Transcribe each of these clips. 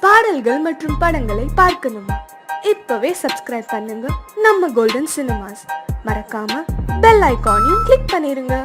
பாடல்கள் மற்றும் படங்களை பார்க்கணுமா? இப்பவே சப்ஸ்கிரைப் பண்ணுங்க நம்ம கோல்டன் சினிமாஸ். மறக்காம பெல் ஐகானையும் கிளிக் பண்ணிருங்க.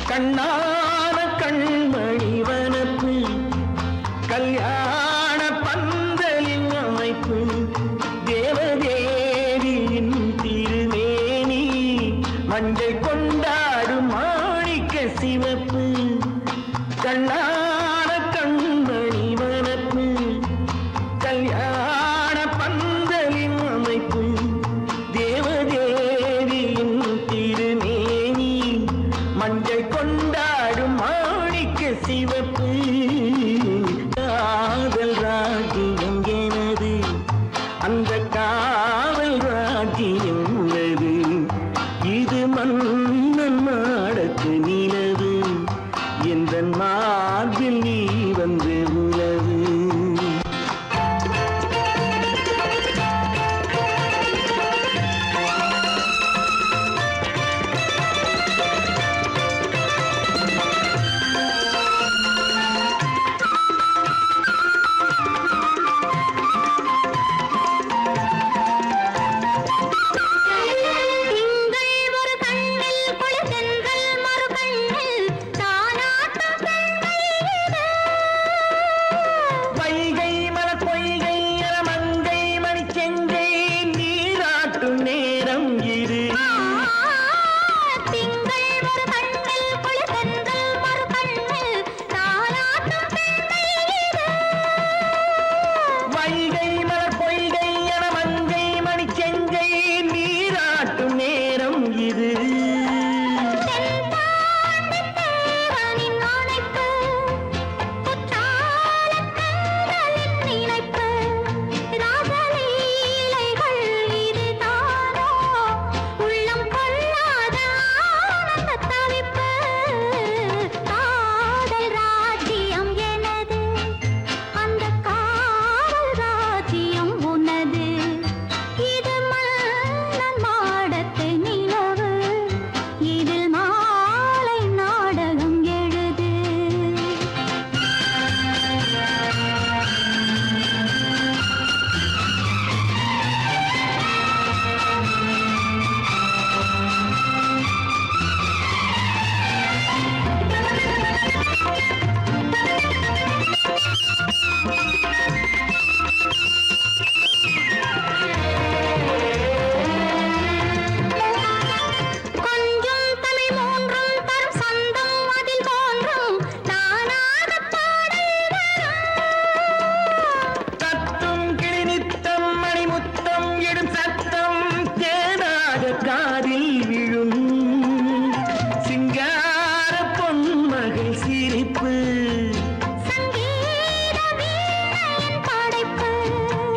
கண்ணான கண்மணி வனப்பு கல்யாண பந்தலின் அமைப்பு தேவதேவியின் திருமேனி மஞ்சள் கொண்டாடும் மாணிக்க சிவப்பு. கண்ணான கண்மணி வனப்பு கல்யாண பந்தலின் அமைப்பு தேவதேவியின் திருமேனி மஞ்சள் கொண்டாடும் மாணிக்க சிவப்பு. காதல் ராஜ்யம் எனது, அந்த காவல் ராஜ்யம் உள்ளது. இது மன்னன் மாடத்து நிலவு, எந்த மார்பில் நீ வந்து உலவு.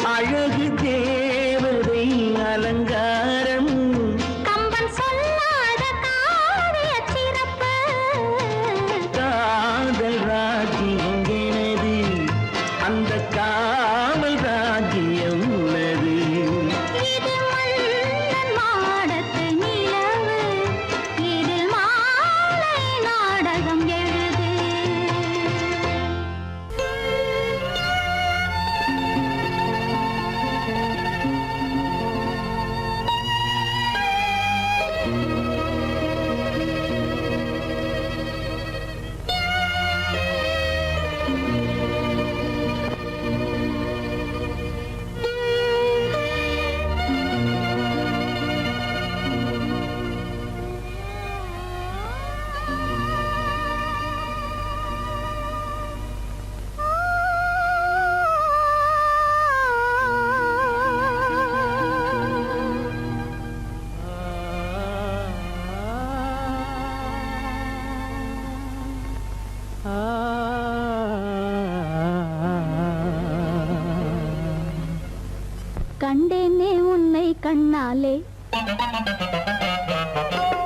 அழகு தேவதை அலங்காரம் கம்பன் சொல்லாத காவிய சிறப்பு காதல் ராஜ்யம் எனது அந்த காவல் ராஜ்யம் உள்ளது இது மன்னன் மாடத்து நிலவு இதில் மாலை நாடகம் எழுது கண்டேனே உன்னை கண்ணாலே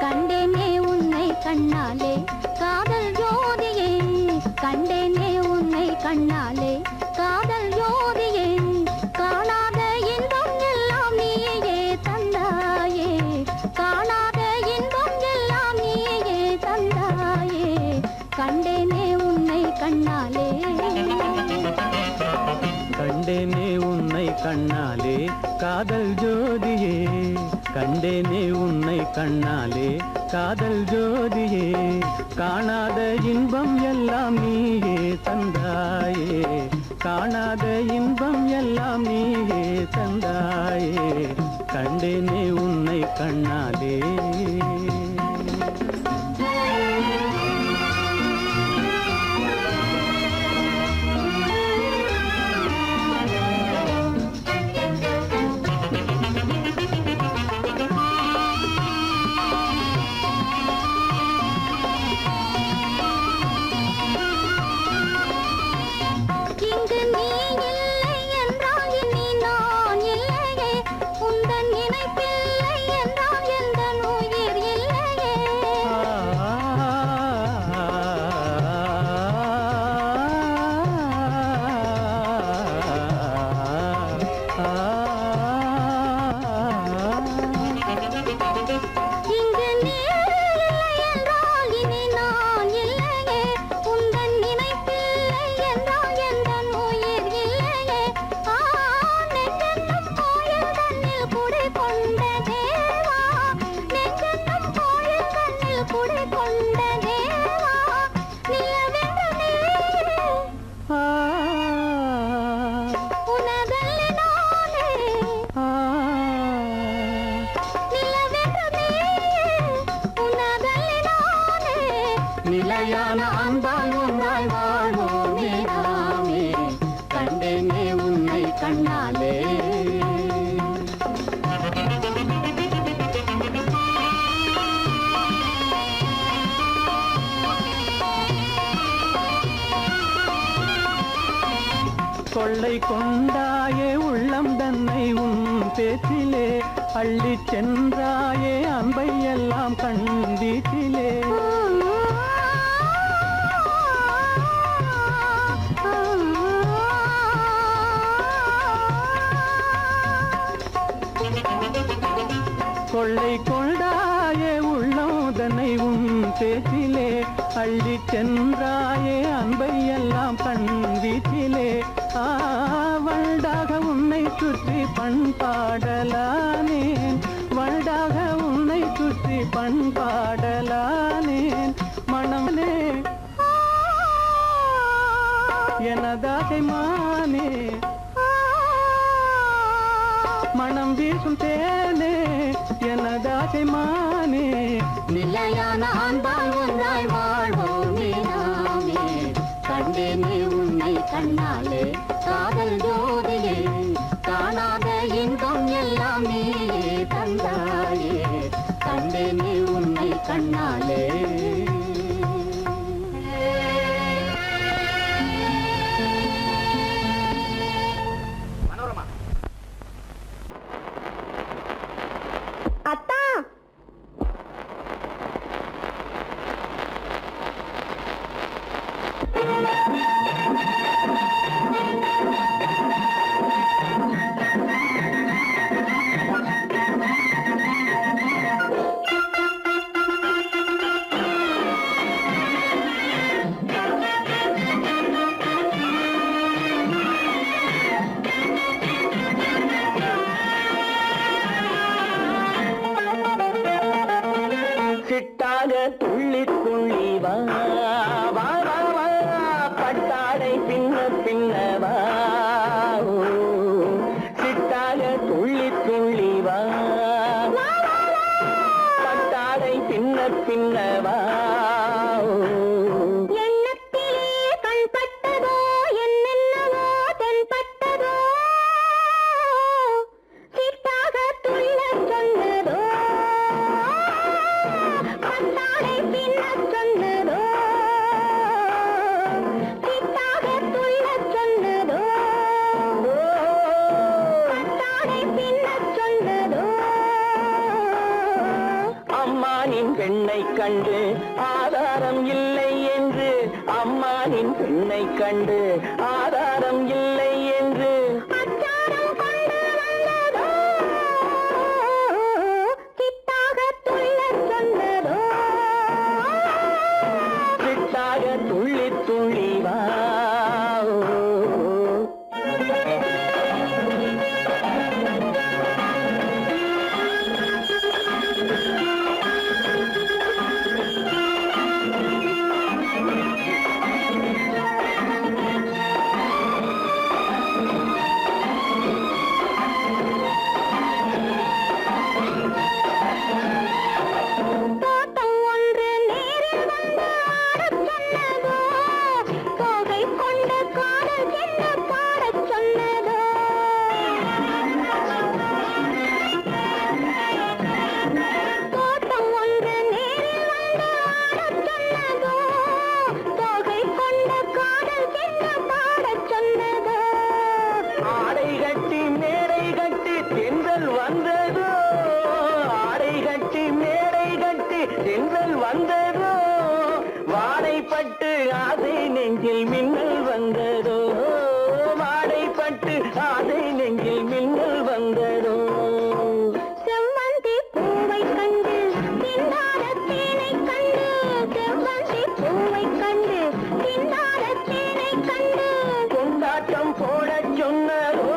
கண்டேனே உன்னை கண்ணாலே காதல் ஜோதியே கண்டேனே உன்னை கண்ணாலே காதல் ஜோதியே காணாத இன்பம் எல்லாம் நீயே தந்தாயே காணாத இன்பம் எல்லாம் நீயே தந்தாயே கண்டேனே உன்னை கண்ணாலே கண்டேனே உன்னை கண்ணாலே காதல் ஜோதியே கண்டேனே உன்னை கண்ணாலே காதல் ஜோதியே காணாத இன்பம் எல்லாம் நீயே தந்தாயே காணாத இன்பம் எல்லாம் நீயே தந்தாயே கண்டேனே உன்னை கண்ணாலே இங்கு நீ இல்லை என்றால் இனி நான் இல்லையே உந்தன் நினைப்பில்லை என்றால் எந்த உயிர் இல்லையே இங்கு நீ இல்லை என்றால் இனி நான் இல்லையே உந்தன் நினைப்பில்லை என்றால் எந்த உயிர் இல்லையே நெஞ்சென்னும் கோயில் தன்னில் குடி கொண்ட தேவா நெஞ்சென்னும் கோயில் தன்னில் குடி கொண்ட தேவா நிலவென்ற நீரே உனதல்லி நானே நிலவென்ற நீரே உனதல்லி நானே நிலையான அன்பால் ஒன்றாய் வாழ்வோமே நாமே கண்டேனே உன்னை கண்ணாலே கொள்ளை கொண்டாயே உள்ளம் தன்னை உன் பேச்சிலே அள்ளிச் சென்றாயே அன்பை எல்லாம் கண் வீட்டிலே கொள்ளை கொண்டாயே உள்ளோதனை உன் பேச்சிலே அள்ளிச் சென்றாயே அன்பை எல்லாம் கண் வீட்டிலே வண்டாக உன்னை சுற்றி பண்பாடலானேன் வண்டாக உன்னை சுற்றி பண்பாடலானேன் மனமே எனதாகை மானே மனம் வீசும் தேனே எனதாகை மானே நிலையான அன்பால் ஒன்றாய் வாழ்வோமே நாமே கண்டேனே உன்னை கண்ணாலே காதல் ஜோதியே காணாத இன்பம் எல்லாம் நீயே தந்தாயே கண்டேனே உன்னை கண்ணாலே அம்மானின் பெண்ணை கண்டு ஆதாரம் இல்லை என்று அச்சாரம் கொண்டு வந்ததோ சித்தாக துள்ளச் சொன்னதோ சித்தாக துள்ளி துள்ளி வா தோட்டம் ஒன்று நேரில் வந்து ஆடச் சொன்னதோ தோகை கொண்ட காதல் என்ன பாடச் சொன்னதோ தோட்டம் ஒன்று நேரில் வந்து ஆடச் சொன்னதோ தோகை கொண்ட காதல் என்ன பாடச் சொன்னதோ ஆடை கட்டி மேடை கட்டி தென்றல் வந்ததோ ஆடை கட்டி மேடை கட்டி தென்றல் வந்ததோ வாடைப்பட்டு ஆசை நெஞ்சில் மின்னல் வந்ததோ வாடைப்பட்டு ஆசை நெஞ்சில் மின்னல் வந்ததோ செவ்வந்தி பூவை கண்டு திண்டாட தேனை கண்டு செவ்வந்தி பூவை கண்டு திண்டாட தேனை கண்டு கொண்டாட்டம் போடச் சொன்னதோ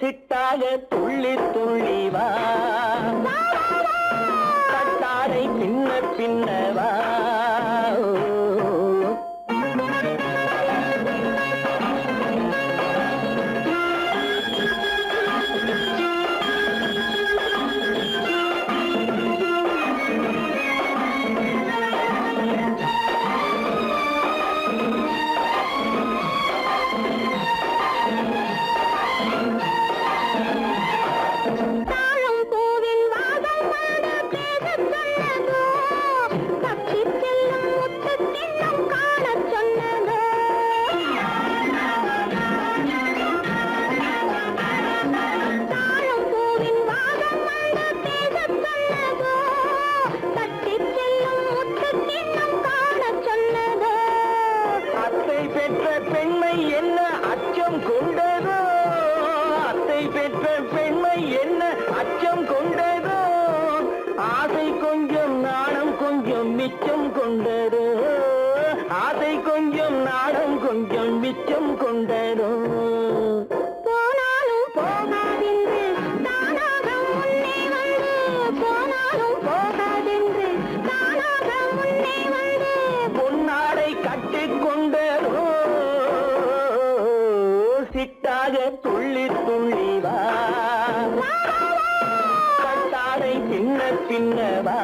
சிட்டாக துள்ளி துள்ளி வா கட்டாரை பின்ன பின்னவா தாழம் பூவின் வாசம் வந்து பேசச் சொன்னதோ தப்பிச் செல்லும் முத்துக் கிண்ணம் காணச் சொன்னதோ தாழம் பூவின் வாசம் வந்து பேசச் சொன்னதோ தப்பிச் செல்லும் முத்துக் கிண்ணம் காணச் சொன்னதோ அத்தை பெற்ற பெண்மை என்ன அச்சம் கொண்டதோ அத்தை பெற்ற பெண்மை என்ன அச்சம் கொண்டதோ ஆசை கொஞ்சம் நாணம் கொஞ்சம் மிச்சம் கொண்டதோ ஆசை கொஞ்சம் நாணம் கொஞ்சம் மிச்சம் கொண்டதோ போனாலும் போகாதென்று தானாக முன்னே வந்து போனாலும் போகாதென்று தானாக முன்னே வந்து பொன்னாடை கட்டிக் கொண்டதோ சிட்டாக துள்ளி துள்ளி வா கட்டாடை பின்ன பின்னவா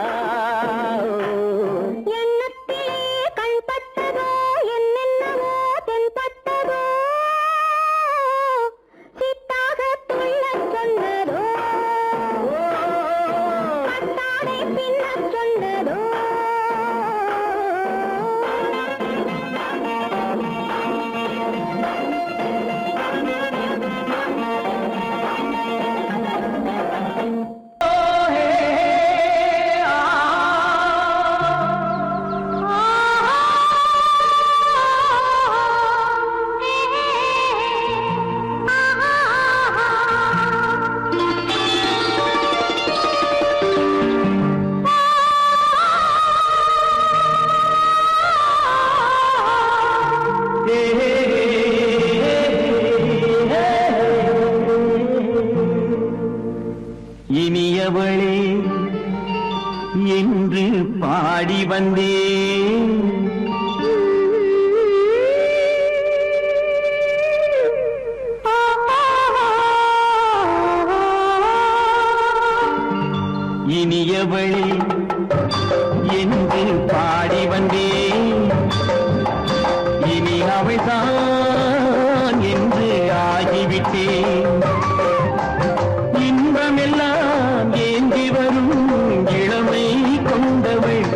எண்ணத்திலே கண்பட்டதோ என்னென்னவோ தென்பட்டதோ சித்தாக துள்ளச் சொன்னதோ கட்டாடை பின்னச் சொன்னதோ இனியவளே என்று பாடி வந்தேன் இனியவளே என்று பாடி வந்தேன் இனி அவள்தான் என்று ஆகிவிட்டேன் இன்பமெல்லாம் ஏந்தி வரும் இளமை கொண்டவள்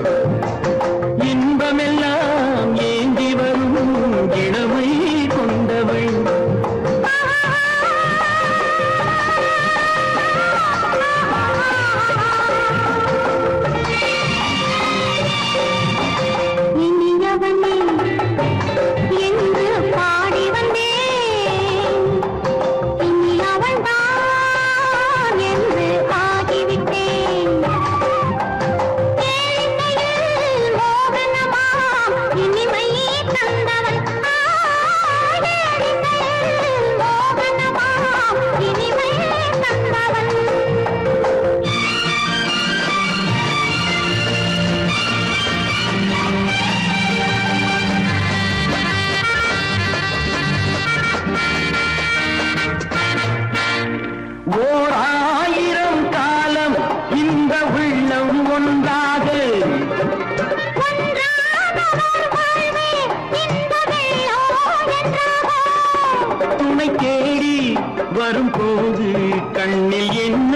வரும்போது கண்ணில் என்ன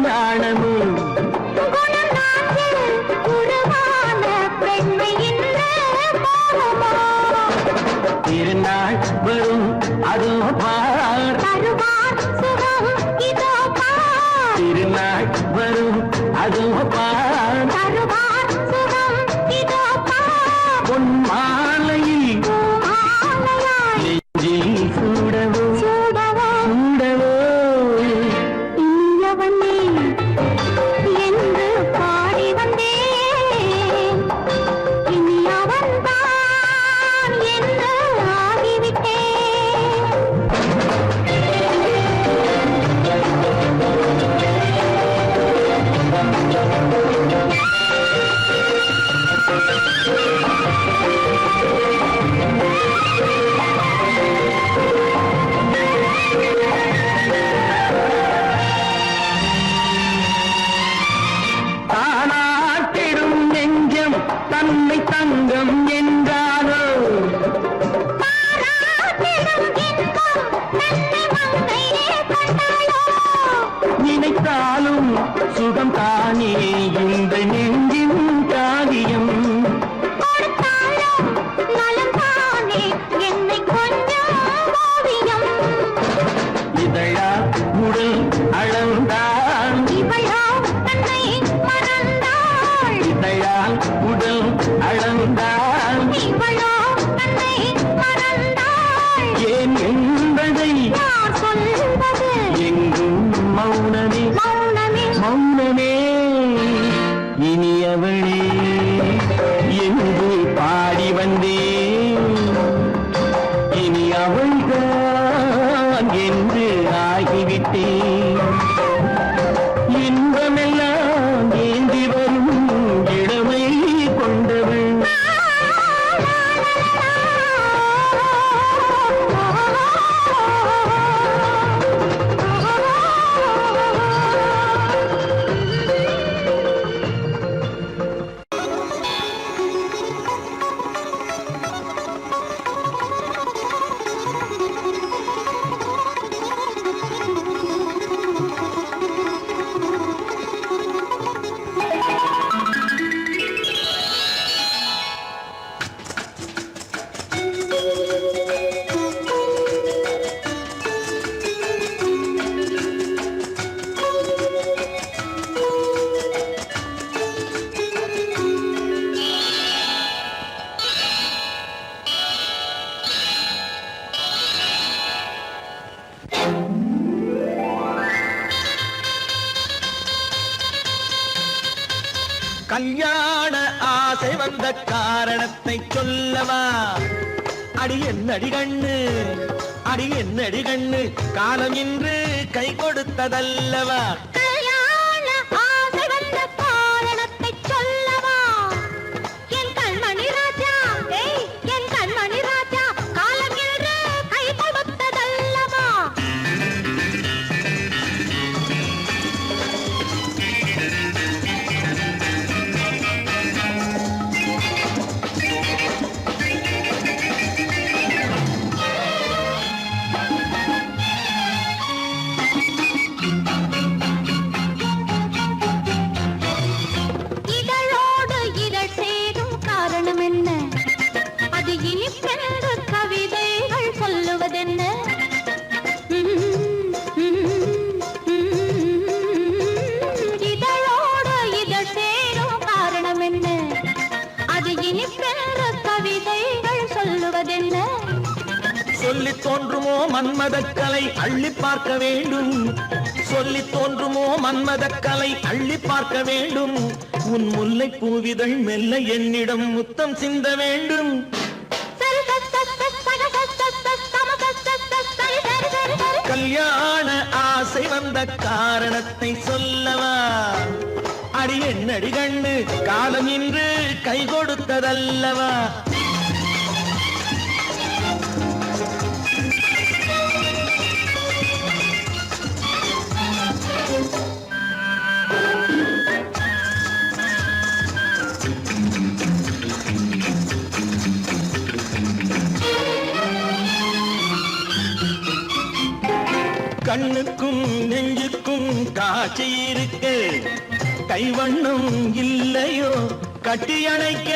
நாணமோ திருநாள் வரும் அதோ பார் திருநாள் வரும் அதோ பார் பொன் மாலையில் நெஞ்சில் சூடவோ சூடவோ என்று பாடி வந்தேன் இனி அவன்தான் என்று ஆகிவிட்டேன் தானாட்டிடும் நெஞ்சம் தன்னை தங்கம் என்றாரோ நினைத்தாலும் சுகம் தானே இந்த நெஞ்சின் காரியம் இதழா உடல் அளந்தான் இதழால் உடல் அளந்தான் ஏன் என்பதை எங்கும் மௌனமே மௌனமே இனியவளே என்று பாடி வந்தேன் இனி அவள்தான் என்று ஆகிவிட்டேன் இன்பமெல்லாம் ஏந்தி வரும் இளமை கொண்டவள் கல்யாண ஆசை வந்த காரணத்தை சொல்லவா அடி என்னடி கண்ணு அடி என்னடி கண்ணு காலம் இன்று கை கொடுத்ததல்லவா சொல்லி தோன்றுமோ மன்மதக்கலை அள்ளி பார்க்க வேண்டும் சொல்லி தோன்றுமோ மன்மதக்கலை அள்ளி பார்க்க வேண்டும் உன் முல்லை பூவிதழ் மெல்ல என்னிடம் முத்தம் சிந்த வேண்டும் கல்யாண ஆசை வந்த காரணத்தை சொல்லவா அடி என்னடி கண்ணு காலம் இன்று கை கொடுத்ததல்லவா கண்ணுக்கும் நெஞ்சுக்கும் காட்சி இருக்கு கைவண்ணம் இல்லையோ கட்டி அணைக்க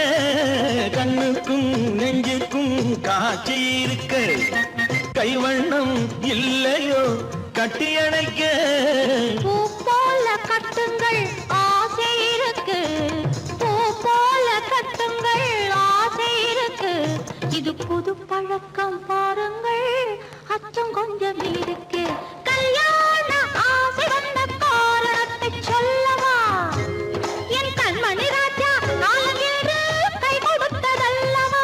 கண்ணுக்கும் நெஞ்சுக்கும் காட்சி இருக்கு கைவண்ணம் இல்லையோ கட்டி அணைக்க பூ போல கட்டுங்கள் ஆசை இருக்கு பூ போல கட்டுங்கள் ஆசை இருக்கு இது புது பழக்கம் பாருங்கள் அச்சம் கொஞ்சம் இருக்கு கல்யாண ஆசை வந்த காரணத்தை சொல்லவா என் கண்மணி ராஜா நாளேடு கை கொடுத்ததல்லவா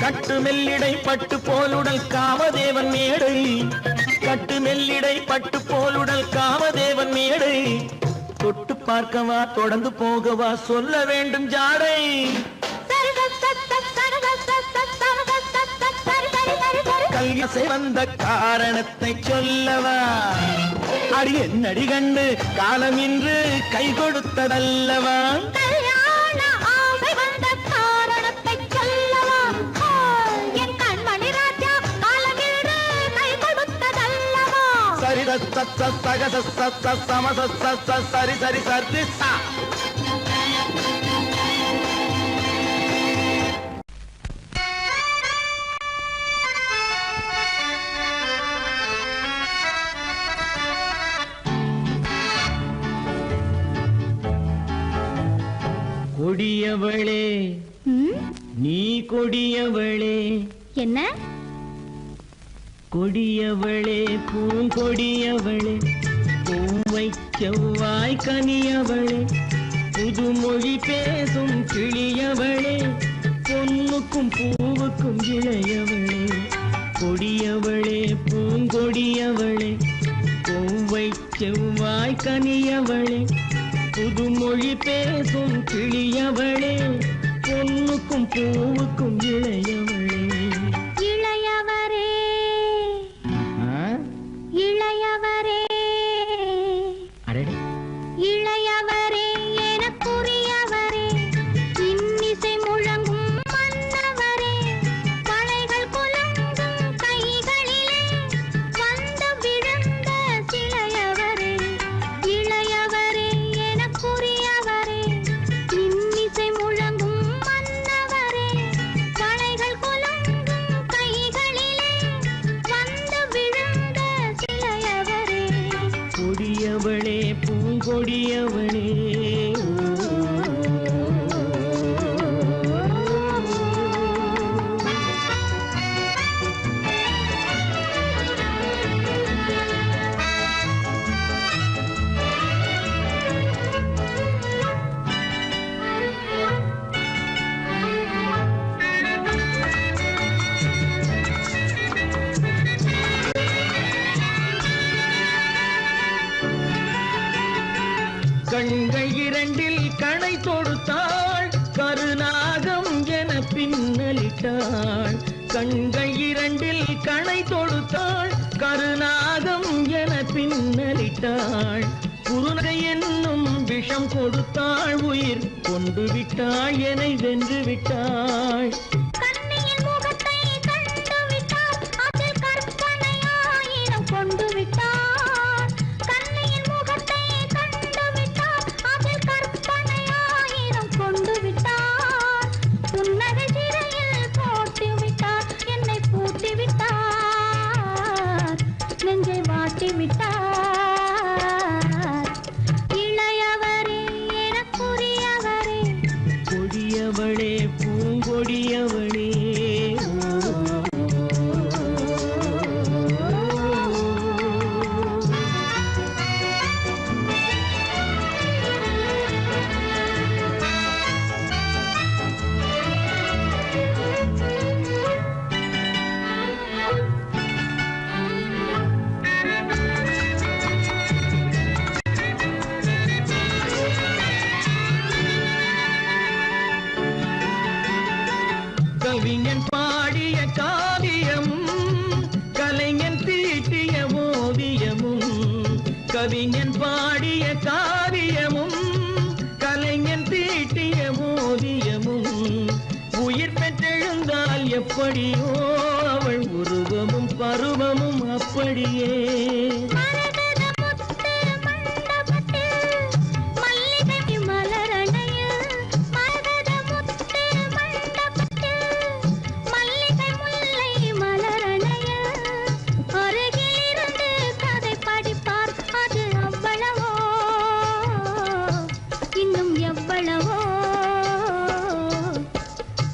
கட்டு மெல்லிடை பட்டு போலுடல் காமதேவன் மேடை கட்டு மெல்லிடை பட்டு போலுடல் காமதேவன் மேடை தொட்டு பார்க்கவா தொடர்ந்து போகவா சொல்ல வேண்டும் ஜாடை கல்யாசை வந்த காரணத்தை சொல்லவா அடி என்னடி கண்டு காலம் இன்று கை கொடுத்ததல்லவா சரி சரி சரி கொடியவளே நீ கொடியவளே என்ன கொடியவளே பூங்கொடியவளே பூவை செவ்வாய் கனியவளே புதுமொழி பேசும் கிளியவளே பொன்னுக்கும் பூவுக்கும் இளையவளே கொடியவளே பூங்கொடியவளே பூவை செவ்வாய் கனியவளே புதுமொழி பேசும் கிளியவளே பொன்னுக்கும் பூவுக்கும் இளையவளே இளையவரே இளையவரே எனக்குரியவரே இன்னிசை முழங்கும் மன்னவரே வளைகள் குலுங்கும் கைகளிலே வந்து விழுந்த சிலையவரே இளையவரே எனக்குரியவரே இன்னிசை முழங்கும் மன்னவரே வளைகள் குலுங்கும் கைகளிலே வந்து விழுந்த சிலையவரே கொடியவளே பூங்கொடியவளே கண்கள் இரண்டில் கணை தொடுத்தாள் கருநாகம் என பின்னலிட்டாள் கண்கள் இரண்டில் கணை தொடுத்தாள் கருநாகம் என பின்னலிட்டாள் குருநகை என்னும் விஷம் கொடுத்தாள் உயிர் கொண்டு விட்டாள் என்னை வென்று விட்டாள் கண்ணியின் முகத்தை கண்டு விட்டார் அதில் கற்பனையாயிரம் கொண்டு விட்டார் கண்ணியின் முகத்தை கண்டு விட்டார் அதில் கற்பனையாயிரம் கொண்டு விட்டார் புன்னகை சிறையில் போட்டு விட்டார் என்னை பூட்டி விட்டார் நெஞ்சை வாட்டி விட்டார் இளையவரே எனக்குரியவரே கொடியவளே பூங்கொடியவளே கவிஞன் பாடிய காவியமும் கலைஞன் தீட்டிய ஓவியமும் உயிர் பெற்றெழுந்தால் எப்படியோ அவள் உருவமும் பருவமும் அப்படியே.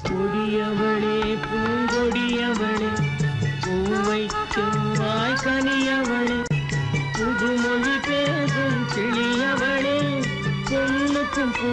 கொடியவளே பூங்கொடியவளே பூவை செவ்வாய் கனியவளே புதுமொழி பேசும் கிளியவளே பொண்ணுக்கும் பூ